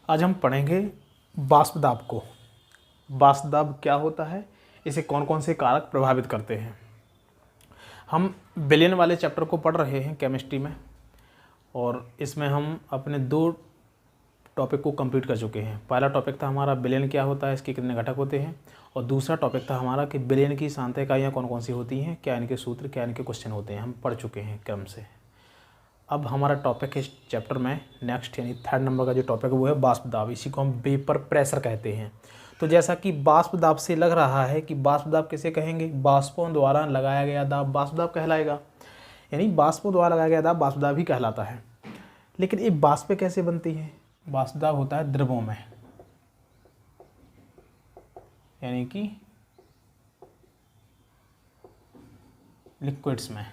आज हम पढ़ेंगे वाष्प दाब को। वाष्प दाब क्या होता है, इसे कौन कौन से कारक प्रभावित करते हैं। हम विलयन वाले चैप्टर को पढ़ रहे हैं केमिस्ट्री में, और इसमें हम अपने दो टॉपिक को कंप्लीट कर चुके हैं। पहला टॉपिक था हमारा विलयन क्या होता है, इसके कितने घटक होते हैं, और दूसरा टॉपिक था हमारा कि विलयन की सांतः इकाइयाँ कौन कौन सी होती हैं, क्या इनके सूत्र, क्या इनके क्वेश्चन होते हैं। हम पढ़ चुके हैं क्रम से। अब हमारा टॉपिक है इस चैप्टर में नेक्स्ट यानी थर्ड नंबर का जो टॉपिक है वो है वाष्प दाब। इसी को हम वेपर प्रेशर कहते हैं। तो जैसा कि वाष्प दाब से लग रहा है कि वाष्प दाब किसे कहेंगे, वाष्पों द्वारा लगाया गया दाब वाष्प दाब कहलाएगा, यानी वाष्पों द्वारा लगाया गया दाब वाष्प दाब ही कहलाता है। लेकिन ये वाष्प कैसे बनती है, वाष्प दाब होता है द्रवों में, यानी कि लिक्विड्स में।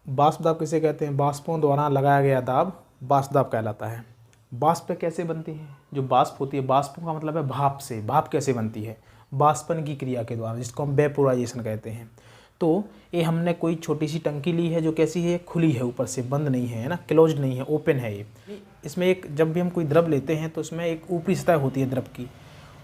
वाष्प दाब किसे कहते हैं, वाष्पों द्वारा लगाया गया दाब वाष्प दाब कहलाता है। वाष्प कैसे बनती है, जो वाष्प होती है, वाष्पों का मतलब है भाप से। भाप कैसे बनती है, वाष्पन की क्रिया के द्वारा, जिसको हम वेपोराइजेशन कहते हैं। तो ये हमने कोई छोटी सी टंकी ली है जो कैसी है, खुली है, ऊपर से बंद नहीं है ना, क्लोज्ड नहीं है, ओपन है ये। इसमें एक जब भी हम कोई द्रव लेते हैं तो इसमें एक ऊपरी सतह होती है द्रव की।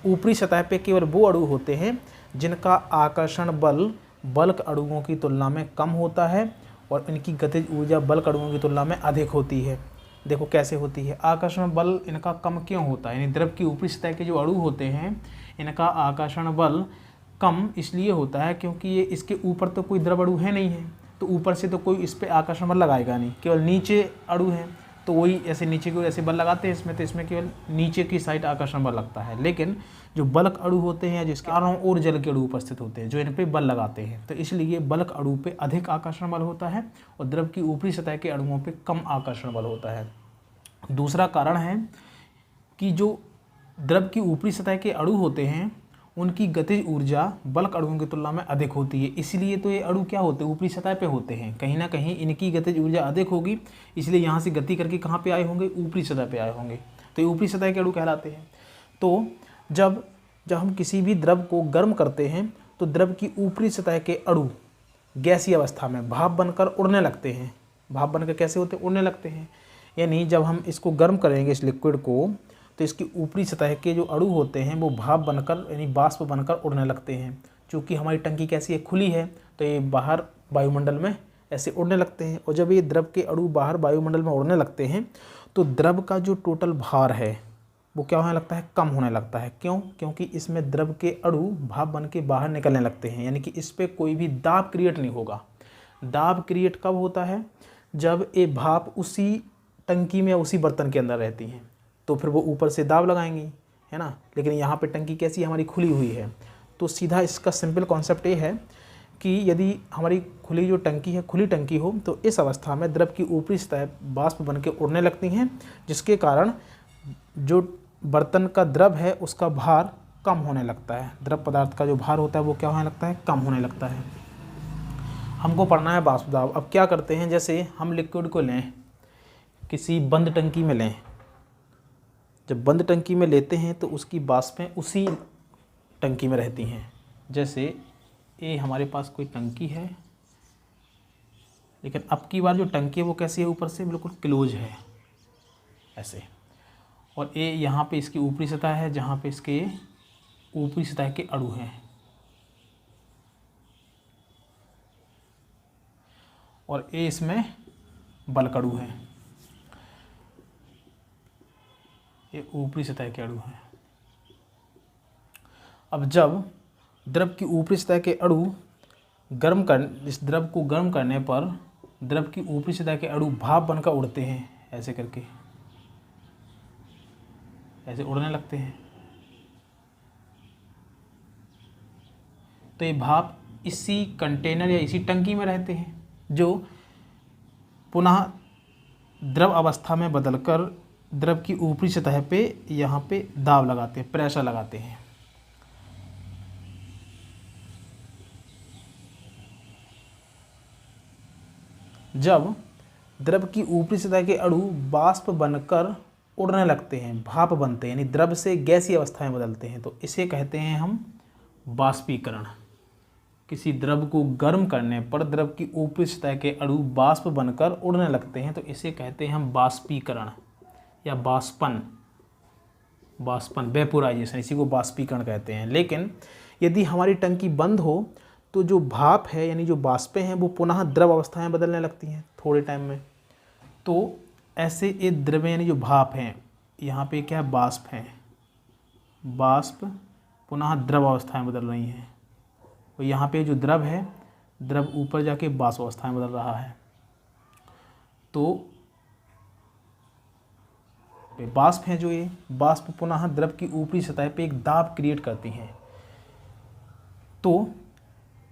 ऊपरी सतह पे केवल वो अणु होते हैं जिनका आकर्षण बल बल्क अणुओं की तुलना में कम होता है और इनकी गतिज ऊर्जा बल्क अणुओं की तुलना में अधिक होती है। देखो कैसे होती है, आकर्षण बल इनका कम क्यों होता है, यानी द्रव की ऊपरी सतह के जो अणु होते हैं इनका आकर्षण बल कम इसलिए होता है क्योंकि ये इसके ऊपर तो कोई द्रव अणु है नहीं है, तो ऊपर से तो कोई इस पर आकर्षण बल लगाएगा नहीं, केवल नीचे अणु है तो वही ऐसे नीचे को ऐसे बल लगाते हैं इसमें, तो इसमें केवल नीचे की साइड आकर्षण बल लगता है। लेकिन जो बल्क अणु होते हैं जिसके चारों ओर जल के अणु उपस्थित होते हैं जो इन पे बल लगाते हैं, तो इसलिए बल्क अणु पे अधिक आकर्षण बल होता है और द्रव की ऊपरी सतह के अणुओं पे कम आकर्षण बल होता है। दूसरा कारण है कि जो द्रव की ऊपरी सतह के अणु होते हैं उनकी गतिज ऊर्जा बल्क अणुओं की तुलना में अधिक होती है, इसलिए तो ये अणु क्या होते हैं, ऊपरी सतह पे होते हैं। कहीं ना कहीं इनकी गतिज ऊर्जा अधिक होगी, इसलिए यहाँ से गति करके कहाँ पे आए होंगे, ऊपरी सतह पे आए होंगे, तो ये ऊपरी सतह के अणु कहलाते हैं। तो जब हम किसी भी द्रव को गर्म करते हैं तो द्रव की ऊपरी सतह के अणु गैसीय अवस्था में भाप बनकर उड़ने लगते हैं। भाप बनकर कैसे होते हैं, उड़ने लगते हैं। यानी जब हम इसको गर्म करेंगे इस लिक्विड को, तो इसकी ऊपरी सतह के जो अणु होते हैं वो भाप बनकर यानी वाष्प बनकर उड़ने लगते हैं। चूँकि हमारी टंकी कैसी है, खुली है, तो ये बाहर वायुमंडल में ऐसे उड़ने लगते हैं। और जब ये द्रव के अणु बाहर वायुमंडल में उड़ने लगते हैं तो द्रव का जो टोटल भार है वो क्या होने लगता है, कम होने लगता है। क्यों, क्योंकि इसमें द्रव के अणु भाप बन के बाहर निकलने लगते हैं, यानी कि इस पर कोई भी दाब क्रिएट नहीं होगा। दाब क्रिएट कब होता है, जब ये भाप उसी टंकी में या उसी बर्तन के अंदर रहती हैं, तो फिर वो ऊपर से दाब लगाएंगी, है ना। लेकिन यहाँ पे टंकी कैसी हमारी खुली हुई है, तो सीधा इसका सिंपल कॉन्सेप्ट ये है कि यदि हमारी खुली जो टंकी है, खुली टंकी हो, तो इस अवस्था में द्रव की ऊपरी सतह वाष्प बन के उड़ने लगती हैं, जिसके कारण जो बर्तन का द्रव है उसका भार कम होने लगता है। द्रव पदार्थ का जो भार होता है वो क्या होने लगता है, कम होने लगता है। हमको पढ़ना है वाष्प दाब। अब क्या करते हैं, जैसे हम लिक्विड को लें, किसी बंद टंकी में लें, जब बंद टंकी में लेते हैं तो उसकी वाष्पें उसी टंकी में रहती हैं। जैसे ये हमारे पास कोई टंकी है, लेकिन अब की बार जो टंकी है वो कैसी है, ऊपर से बिल्कुल क्लोज है ऐसे, और ये यहाँ पे इसकी ऊपरी सतह है जहाँ पे इसके ऊपरी सतह के अणु हैं, और ये इसमें बल्क अणु हैं, ये ऊपरी सतह के अणु हैं। अब जब द्रव की ऊपरी सतह के अणु इस द्रव को गर्म करने पर द्रव की ऊपरी सतह के अणु भाप बनकर उड़ते हैं, ऐसे करके ऐसे उड़ने लगते हैं। तो ये भाप इसी कंटेनर या इसी टंकी में रहते हैं, जो पुनः द्रव अवस्था में बदलकर द्रव की ऊपरी सतह पे यहाँ पे दाब लगाते हैं, प्रेशर लगाते हैं। जब द्रव की ऊपरी सतह के अणु वाष्प बनकर उड़ने लगते हैं, भाप बनते हैं, यानी द्रव से गैसीय अवस्था में बदलते हैं, तो इसे कहते हैं हम वाष्पीकरण। किसी द्रव को गर्म करने पर द्रव की ऊपरी सतह के अणु वाष्प बनकर उड़ने लगते हैं, तो इसे कहते हैं हम वाष्पीकरण। या बाष्पन, वेपोराइजेशन, इसी को बाष्पीकरण कहते हैं। लेकिन यदि हमारी टंकी बंद हो तो जो भाप है यानी जो बाष्पें हैं वो पुनः द्रव अवस्था में बदलने लगती हैं थोड़े टाइम में। तो ऐसे ये द्रव यानी जो भाप हैं, यहाँ पे क्या है, बाष्प हैं, बाष्प पुनः द्रव अवस्था में बदल रही हैं। तो यहाँ पे जो द्रव है, द्रव ऊपर जाके बाष्प अवस्था में बदल रहा है। तो बाष्प हैं जो ये बाष्प पुनः द्रव की ऊपरी सतह पे एक दाब क्रिएट करती हैं। तो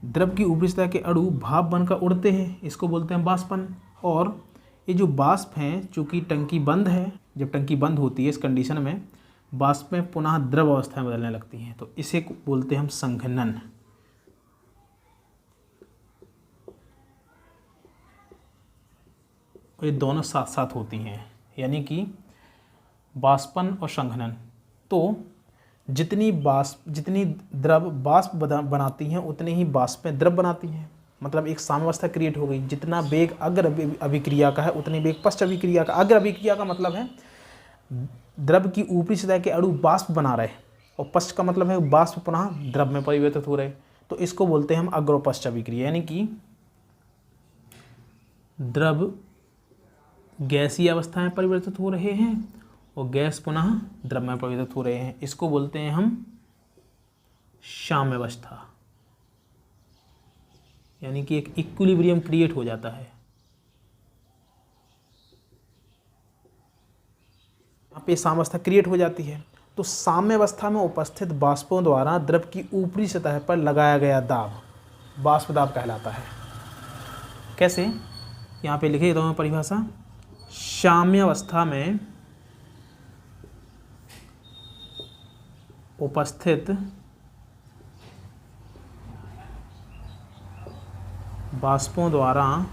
द्रव की ऊपरी सतह के अणु भाप बनकर उड़ते हैं, इसको बोलते हैं बाष्पन। और ये जो बाष्प हैं, चूँकि टंकी बंद है, जब टंकी बंद होती है इस कंडीशन में बाष्प में पुनः द्रव अवस्था में बदलने लगती हैं, तो इसे बोलते हैं हम संघनन। ये दोनों साथ साथ होती हैं, यानी कि बाष्पन और संघनन। तो जितनी द्रव बाष्प बनाती हैं उतनी ही बाष्पें द्रव बनाती हैं। मतलब एक साम्यावस्था क्रिएट हो गई। जितना वेग अग्र अभिक्रिया का है उतनी वेग पश्च अभिक्रिया का। अग्र अभिक्रिया का मतलब है द्रव की ऊपरी सतह के अणु बाष्प बना रहे, और पश्च का मतलब है बाष्प पुनः द्रव में परिवर्तित हो रहे। तो इसको बोलते हैं हम अग्र और पश्च अभिक्रिया, यानी कि द्रव गैसीय अवस्था में परिवर्तित हो रहे हैं और गैस पुनः द्रव में परिवर्तित हो रहे हैं। इसको बोलते हैं हम साम्यावस्था, यानी कि एक इक्विलिब्रियम क्रिएट हो जाता है। यहाँ पे साम्यावस्था क्रिएट हो जाती है। तो साम्यावस्था में उपस्थित बाष्पों द्वारा द्रव की ऊपरी सतह पर लगाया गया दाब बाष्प दाब कहलाता है। कैसे? यहाँ पे लिखे देता हूँ परिभाषा। साम्यावस्था में उपस्थित बाष्पों द्वारा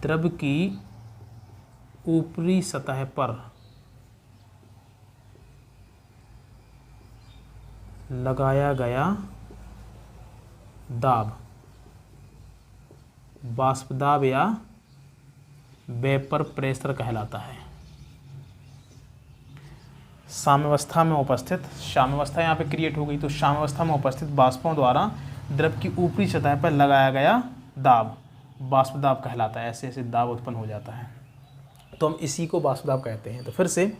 द्रव की ऊपरी सतह पर लगाया गया दाब बाष्प दाब या वेपर प्रेशर कहलाता है। साम्यावस्था में उपस्थित, साम्यावस्था यहाँ पे क्रिएट हो गई, तो साम्यावस्था में उपस्थित बाष्पों द्वारा द्रव की ऊपरी सतह पर लगाया गया दाब बाष्प दाब कहलाता है। ऐसे ऐसे दाब उत्पन्न हो जाता है, तो हम इसी को बाष्प दाब कहते हैं। तो फिर से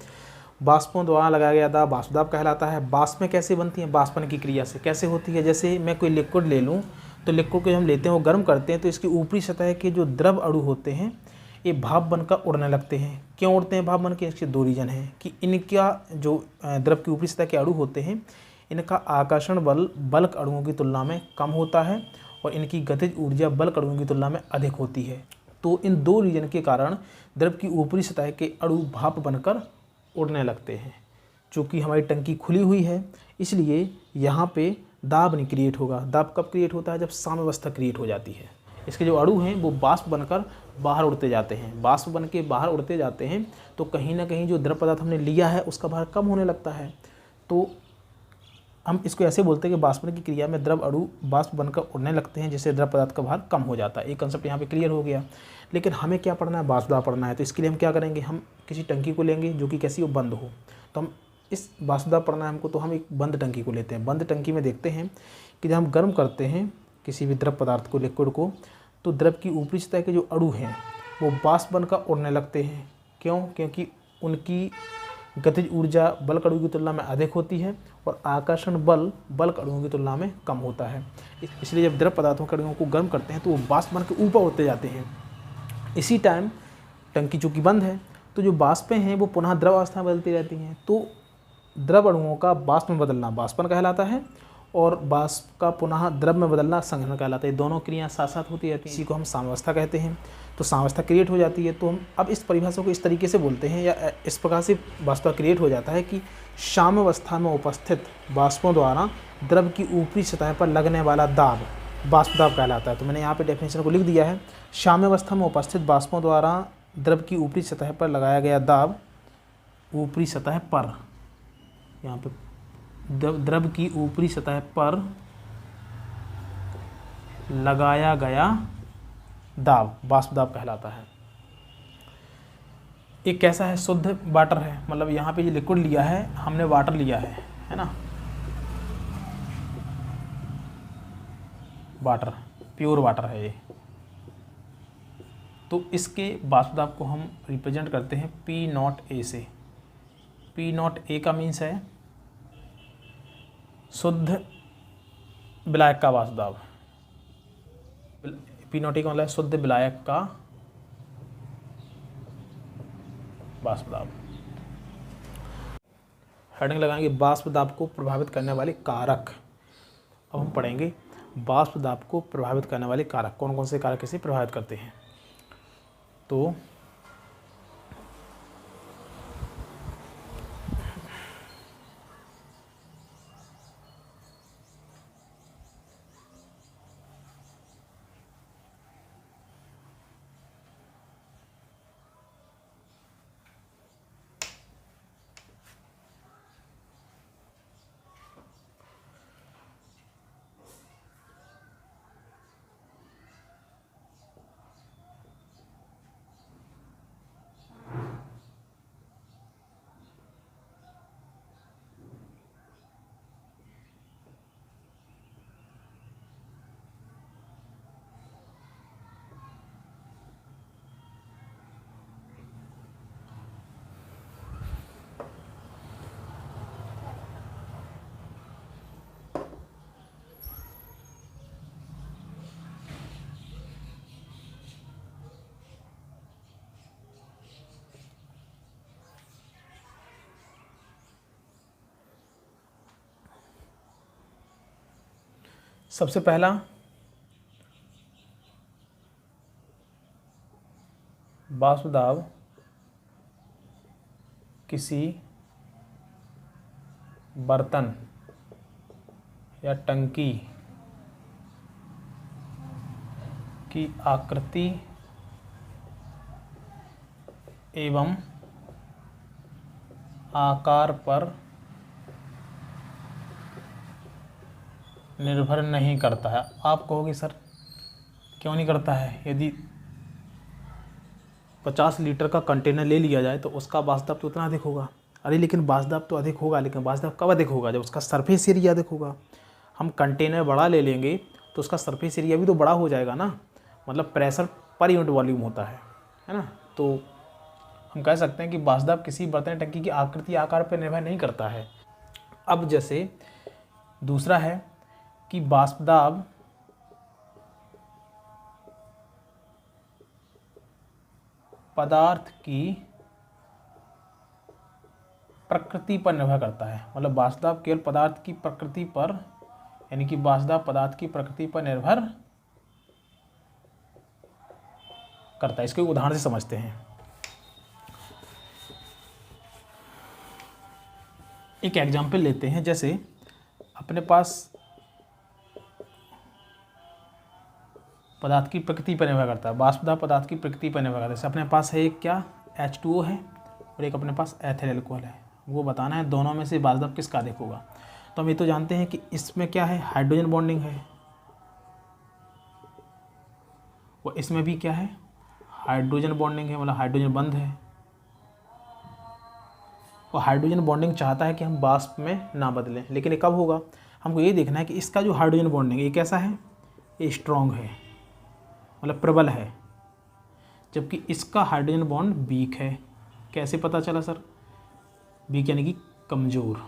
बाष्पों द्वारा लगाया गया दाब बाष्प दाब कहलाता है। बाष्प में कैसे बनती है? बाष्पन की क्रिया से। कैसे होती है? जैसे मैं कोई लिक्विड ले लूँ, तो लिक्विड को हम लेते हैं, वो गर्म करते हैं, तो इसकी ऊपरी सतह के जो द्रव अणु होते हैं ये भाप बनकर उड़ने लगते हैं। क्यों उड़ते हैं भाप बन के? इसके दो रीजन हैं कि इनका जो द्रव की ऊपरी सतह के अणु होते हैं इनका आकर्षण बल बल्क अणुओं की तुलना में कम होता है और इनकी गतिज ऊर्जा बल्क अणुओं की तुलना में अधिक होती है। तो इन दो रीजन के कारण द्रव की ऊपरी सतह के अणु भाप बनकर उड़ने लगते हैं। चूँकि हमारी टंकी खुली हुई है इसलिए यहाँ पे दाब नहीं क्रिएट होगा। दाब कब क्रिएट होता है? जब साम्यावस्था क्रिएट हो जाती है। इसके जो अणु हैं वो बाष्प बनकर बाहर उड़ते जाते हैं। बाष्प बन के बाहर उड़ते जाते हैं तो कहीं ना कहीं जो द्रव पदार्थ हमने लिया है उसका भार कम होने लगता है। तो हम इसको ऐसे बोलते हैं कि बाष्पन की क्रिया में द्रव अणु बाष्प बनकर उड़ने लगते हैं, जिससे द्रव पदार्थ का भार कम हो जाता है। एक कंसेप्ट यहाँ पे क्लियर हो गया। लेकिन हमें क्या पढ़ना है? बाष्प दाब पढ़ना है। तो इसके लिए हम क्या करेंगे? हम किसी टंकी को लेंगे जो कि कैसी हो? बंद हो। तो हम इस बाष्प दाब पढ़ना है हमको, तो हम एक बंद टंकी को लेते हैं। बंद टंकी में देखते हैं कि जब हम गर्म करते हैं किसी भी द्रव पदार्थ को, लिक्विड को, तो द्रव की ऊपरी सतह के जो अणु हैं वो बाष्प बनकर उड़ने लगते हैं। क्यों? क्योंकि उनकी गतिज ऊर्जा बल्क अणुओं की तुलना में अधिक होती है और आकर्षण बल बल्क अणुओं की तुलना में कम होता है। इसलिए जब द्रव पदार्थों के अणुओं को गर्म करते हैं तो वो बाष्प बन के ऊपर उड़ते जाते हैं। इसी टाइम टंकी चूँकि बंद है तो जो बाष्पें हैं वो पुनः द्रव अवस्था में बदलती रहती हैं। तो द्रव अणुओं का बाष्प में बदलना बाष्पन कहलाता है और बाष्प का पुनः द्रव में बदलना संघनन कहलाता है। दोनों क्रियाएं साथ साथ होती रहती हैं। इसी को हम साम्यावस्था कहते हैं। तो साम्यावस्था क्रिएट हो जाती है। तो हम अब इस परिभाषा को इस तरीके से बोलते हैं या इस प्रकार से बाष्प क्रिएट हो जाता है कि साम्यावस्था में उपस्थित बाष्पों द्वारा द्रव की ऊपरी सतह पर लगने वाला दाब बाष्प दाब कहलाता है। तो मैंने यहाँ पे डेफिनेशन को लिख दिया है। साम्यावस्था में उपस्थित बाष्पों द्वारा द्रव की ऊपरी सतह पर लगाया गया दाब ऊपरी सतह पर, यहाँ पे द्रव की ऊपरी सतह पर लगाया गया दाब बाष्प दाब कहलाता है। एक कैसा है, शुद्ध वाटर है, मतलब यहाँ पे ये लिक्विड लिया है, हमने वाटर लिया है ना, वाटर, प्योर वाटर है ये। तो इसके वाष्प दाब को हम रिप्रेजेंट करते हैं पी नॉट ए से। पी नॉट ए का मीन्स है शुद्ध विलायक का वाष्प दाब। पी नॉट ए का मतलब है शुद्ध विलायक का वाष्प दाब। हेडिंग लगाएंगे वाष्प दाब को प्रभावित करने वाले कारक। अब हम पढ़ेंगे वाष्प दाब को प्रभावित करने वाले कारक, कौन कौन से कारक इसे प्रभावित करते हैं। तो सबसे पहला वाष्प दाब किसी बर्तन या टंकी की आकृति एवं आकार पर निर्भर नहीं करता है। आप कहोगे सर क्यों नहीं करता है, यदि 50 लीटर का कंटेनर ले लिया जाए तो उसका वाष्प दाब तो उतना अधिक होगा। अरे लेकिन वाष्प दाब तो अधिक होगा, लेकिन वाष्प दाब कब अधिक होगा, जब उसका सरफेस एरिया अधिक होगा। हम कंटेनर बड़ा ले लेंगे तो उसका सरफेस एरिया भी तो बड़ा हो जाएगा ना, मतलब प्रेशर पर यूनिट वॉल्यूम होता है ना। तो हम कह सकते हैं कि वाष्प दाब किसी बर्तन टंकी की आकृति आकार पर निर्भर नहीं करता है। अब जैसे दूसरा है कि वाष्प दाब पदार्थ की प्रकृति पर निर्भर करता है, मतलब वाष्प दाब केवल पदार्थ की प्रकृति पर, यानी कि वाष्प दाब पदार्थ की प्रकृति पर निर्भर करता है। इसको एक उदाहरण से समझते हैं। एक एग्जाम्पल लेते हैं, जैसे अपने पास पदार्थ की प्रकृति पर निर्भर करता है, वाष्प दाब पदार्थ की प्रकृति पर निर्भर करता है। जैसे अपने पास है एक क्या, H2O है और एक अपने पास एथिल अल्कोहल है। वो बताना है दोनों में से वाष्प दाब किसका अधिक होगा। तो हम ये तो जानते हैं कि इसमें क्या है, हाइड्रोजन बॉन्डिंग है, और इसमें भी क्या है, हाइड्रोजन बॉन्डिंग है, मतलब हाइड्रोजन बंध है। और हाइड्रोजन बॉन्डिंग चाहता है कि हम वाष्प में ना बदलें, लेकिन ये कब होगा, हमको ये देखना है कि इसका जो हाइड्रोजन बॉन्डिंग है ये कैसा है, ये स्ट्रॉन्ग है, मतलब प्रबल है, जबकि इसका हाइड्रोजन बॉन्ड वीक है। कैसे पता चला सर, वीक यानी कि कमज़ोर,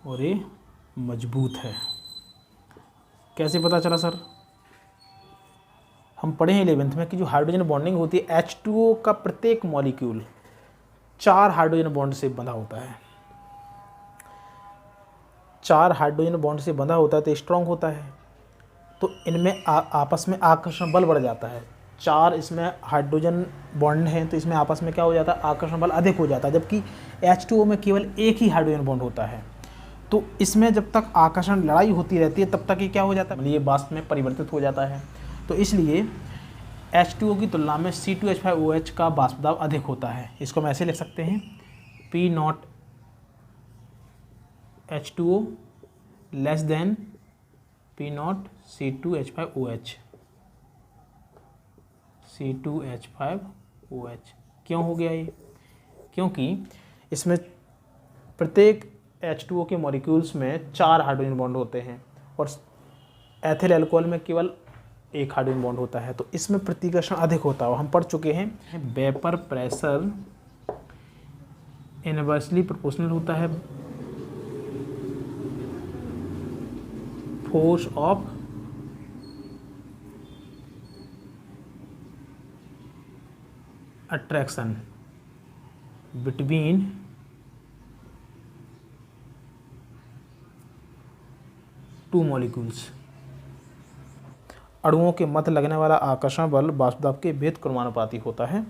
और ये मजबूत है। कैसे पता चला सर, हम पढ़े हैं 11th में कि जो हाइड्रोजन बॉन्डिंग होती है, H2O का प्रत्येक मॉलिक्यूल 4 हाइड्रोजन बॉन्ड से बंधा होता है। 4 हाइड्रोजन बॉन्ड से बंधा होता है तो स्ट्रॉन्ग होता है, तो इनमें आपस में आकर्षण बल बढ़ जाता है। 4 इसमें हाइड्रोजन बॉन्ड हैं तो इसमें आपस में क्या हो जाता है, आकर्षण बल अधिक हो जाता है, जबकि H2O में केवल एक ही हाइड्रोजन बॉन्ड होता है। तो इसमें जब तक आकर्षण लड़ाई होती रहती है तब तक ये क्या हो जाता है, मतलब ये वाष्प में परिवर्तित हो जाता है। तो इसलिए H2O की तुलना में C2H5OH का वाष्प दाब अधिक होता है। इसको हम ऐसे लिख सकते हैं, P not H2O less than P not C2H5OH। C2H5OH। क्यों हो गया ये? क्योंकि इसमें प्रत्येक H2O के मॉलिक्यूल्स में 4 हाइड्रोजन बॉन्ड होते हैं और एथिल अल्कोहल में केवल 1 हाइड्रोजन बॉन्ड होता है, तो इसमें प्रतिकर्षण अधिक होता है। हम पढ़ चुके हैं वेपर प्रेशर इनवर्सली प्रोपोर्शनल होता है force of attraction between two molecules. अणुओं के मध्य लगने वाला आकर्षण बल वाष्प दाब के भेद क्रमानुपाती होता है,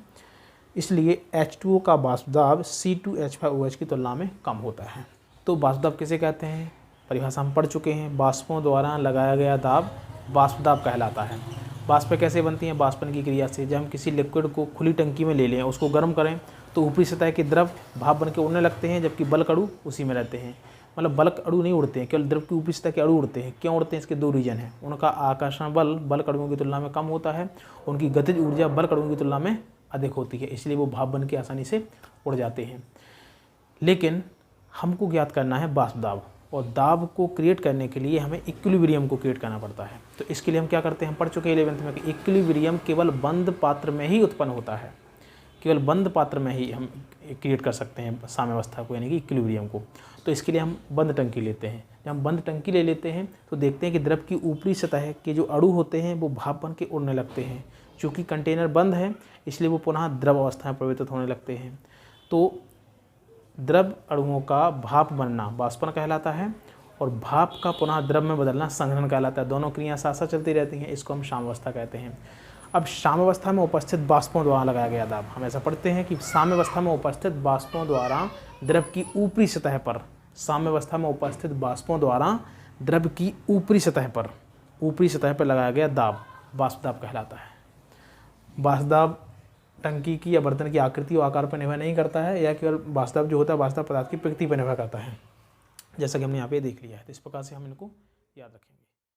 इसलिए H2O का वाष्प दाब C2H5OH की तुलना में कम होता है। तो वाष्प दाब किसे कहते हैं? परिभाषा हम पढ़ चुके हैं। वाष्पों द्वारा लगाया गया दाब वाष्प दाब कहलाता है। वाष्पें कैसे बनती हैं? वाष्पन की क्रिया से। जब हम किसी लिक्विड को खुली टंकी में ले लें, उसको गर्म करें, तो ऊपरी सतह के द्रव भाप बन के उड़ने लगते हैं, जबकि बल्क अणु उसी में रहते हैं। मतलब बल्क अणु नहीं उड़ते हैं, केवल द्रव की ऊपरी सतह के अणु उड़ते हैं। क्यों उड़ते हैं? इसके 2 रीजन हैं। उनका आकर्षण बल बल्क अणुओं की तुलना में कम होता है, उनकी गतिज ऊर्जा बल्क अणुओं की तुलना में अधिक होती है, इसलिए वो भाप बन के आसानी से उड़ जाते हैं। लेकिन हमको ज्ञात करना है वाष्प दाब, और दाब को क्रिएट करने के लिए हमें इक्विलिब्रियम को क्रिएट करना पड़ता है। तो इसके लिए हम क्या करते हैं? हम पढ़ चुके हैं 11th में कि इक्विलिब्रियम केवल बंद पात्र में ही उत्पन्न होता है। केवल बंद पात्र में ही हम क्रिएट कर सकते हैं साम्यावस्था को, यानी कि इक्विलिब्रियम को। तो इसके लिए हम बंद टंकी लेते हैं। जब हम बंद टंकी ले लेते हैं तो देखते हैं कि द्रव की ऊपरी सतह के जो अणु होते हैं वो भाप बन के उड़ने लगते हैं। चूँकि कंटेनर बंद है, इसलिए वो पुनः द्रव अवस्था में परिवर्तित होने लगते हैं। तो द्रव अणुओं का भाप बनना वाष्पन कहलाता है, और भाप का पुनः द्रव में बदलना संघनन कहलाता है। दोनों क्रियाएं साथ साथ चलती रहती हैं, इसको हम साम्यावस्था कहते हैं। अब साम्यावस्था में उपस्थित वाष्पों द्वारा लगाया गया दाब, हम ऐसा पढ़ते हैं कि साम्यावस्था में उपस्थित वाष्पों द्वारा द्रव की ऊपरी सतह पर, साम्यावस्था में उपस्थित वाष्पों द्वारा द्रव की ऊपरी सतह पर लगाया गया दाब वाष्प दाब कहलाता है। वाष्प दाब टंकी की या बर्तन की आकृति और आकार पर निर्भर नहीं करता है, या केवल वाष्प दाब जो होता है वाष्प दाब पदार्थ की प्रकृति पर निर्भर करता है, जैसा कि हमने यहाँ पे देख लिया है। तो इस प्रकार से हम इनको याद रखेंगे।